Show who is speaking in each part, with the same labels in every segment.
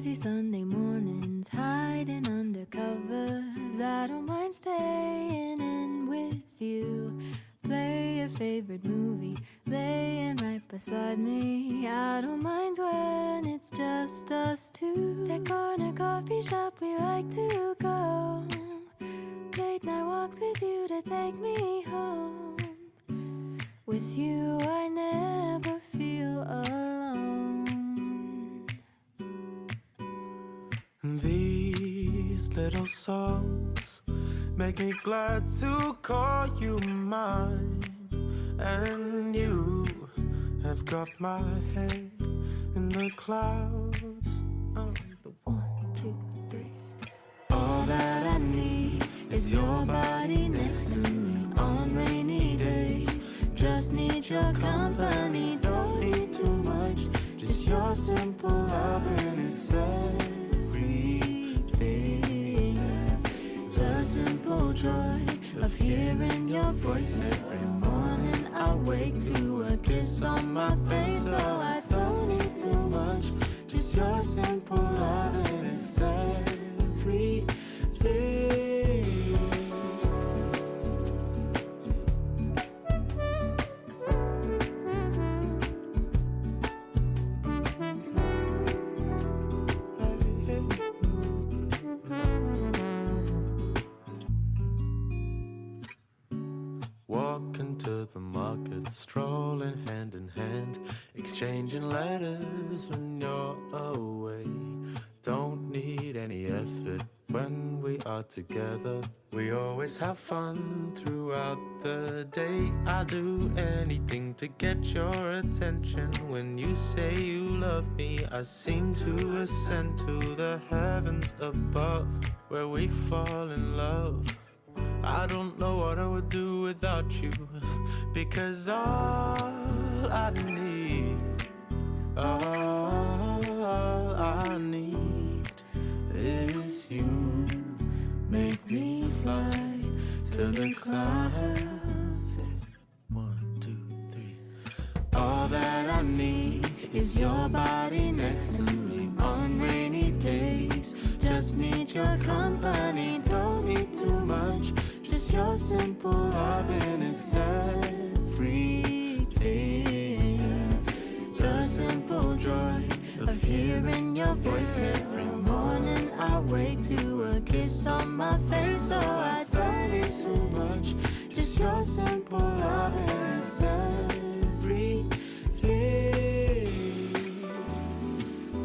Speaker 1: lazy Sunday mornings, hiding under covers. I don't mind staying in with you. Play your favorite movie, laying right beside me. I don't mind when it's just us two. That corner coffee shop we like to go. Late night walks with you to take me home. With you I never feel alone.
Speaker 2: These little songs make me glad to call you mine. And you have got my head in the clouds. Oh,
Speaker 1: 1, 2, 3.
Speaker 2: all that I need is your body next to me on rainy days. Just need your company, don't need too much. Just your simple love and it's everything. The simple joy of hearing your voice every morning. I wake to a kiss on my face, so I don't need too much. Just your simple love and it's everything. Walking to the market, strolling hand in hand, exchanging letters when you're away. Don't need any effort when we are together. We always have fun throughout the day. I'll do anything to get your attention. When you say you love me, I seem to ascend to the heavens above, where we fall in love. I don't know what I would do without you, because all I need is you. Make me fly to the clouds. 1, 2, 3. All that I need is your body next to me on rainy days. Just need your company, don't need too much. Just your simple love and it's everything. The simple joy of hearing your voice every morning. I wake to a kiss on my face, so I don't need too much. Just your simple love and it's everything.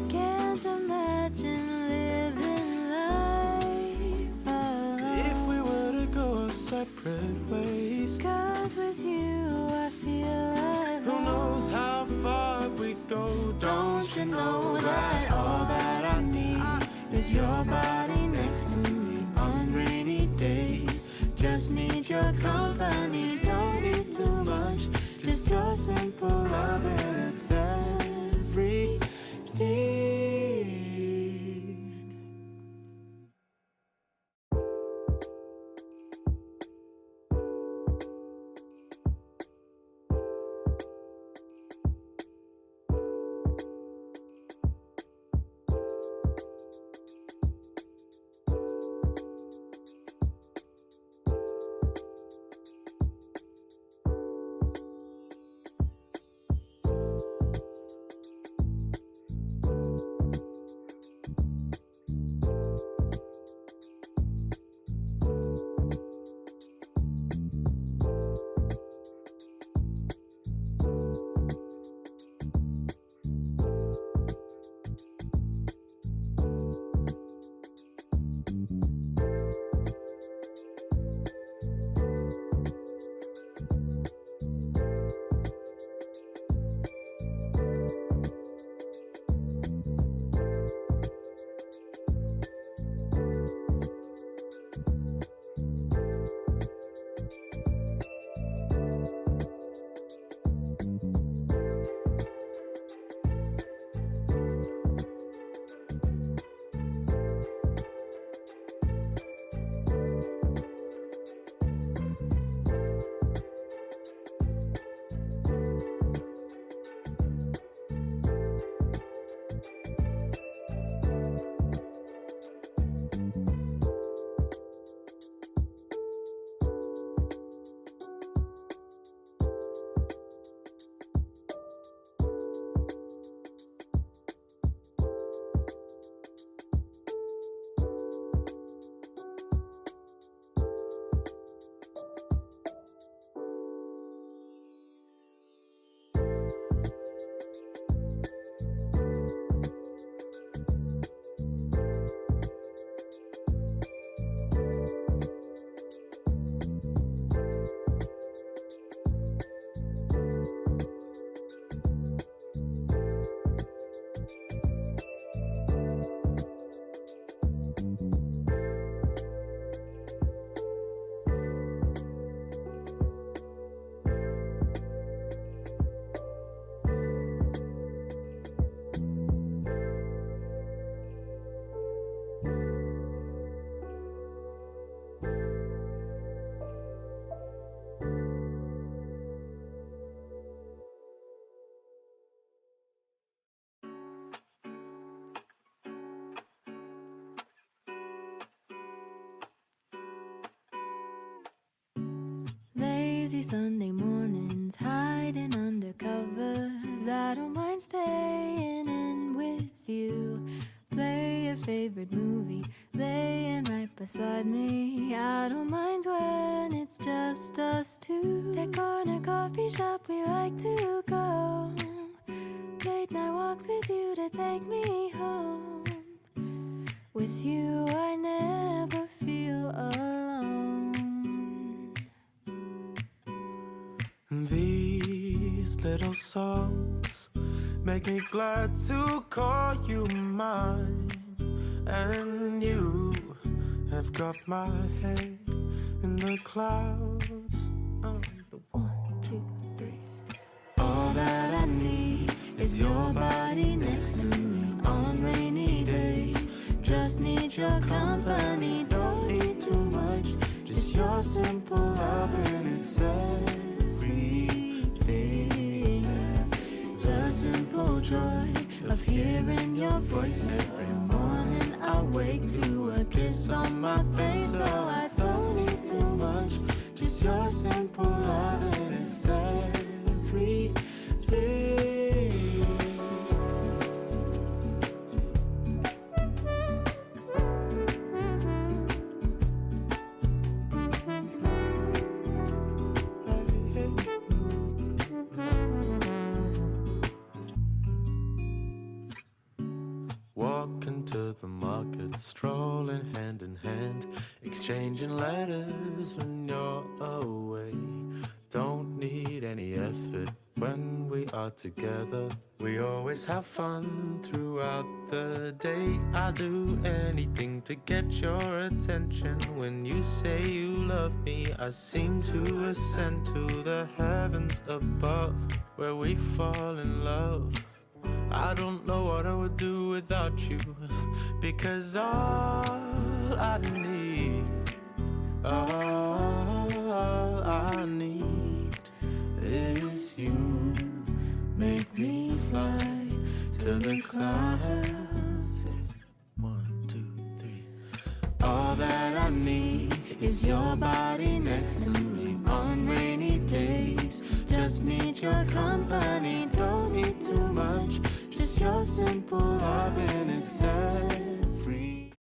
Speaker 1: Can't imagine living life alone
Speaker 2: if we were to go our separate ways.
Speaker 1: 'Cause with you I feel like
Speaker 2: Who knows how far we go? Don't you know that all that I need is your body next to me on rainy days? Just need your company, don't need too much. Just your simple love and it's everything.
Speaker 1: Lazy Sunday mornings, hiding under covers. I don't mind staying in with you. Play your favorite movie, laying right beside me. I don't mind when it's just us two. That corner coffee shop we like to go. Late night walks with you to take me home. With you I never feel alone.
Speaker 2: These little songs make me glad to call you mine. And you have got my head in the clouds.
Speaker 1: 1, 2, 3.
Speaker 2: All that I need is your body next to me on rainy days. Just need your company, don't need too much. Just your simple love and it's everything. The simple joy of hearing your voice every morning. I wake to a kiss on my face, so I don't need too much. Just your simple love and it's everything. Walking to the market, strolling hand in hand, exchanging letters when you're away. Don't need any effort when we are together. We always have fun throughout the day. I'll do anything to get your attention. When you say you love me, I seem to ascend to the heavens above, where we fall in love. I don't know what I would do without you, because all I need is you. Make me fly to the clouds. 1, 2, 3. All that I need is your body next to me on rainy days. Just need your company, don't need too much. Just your simple love and it's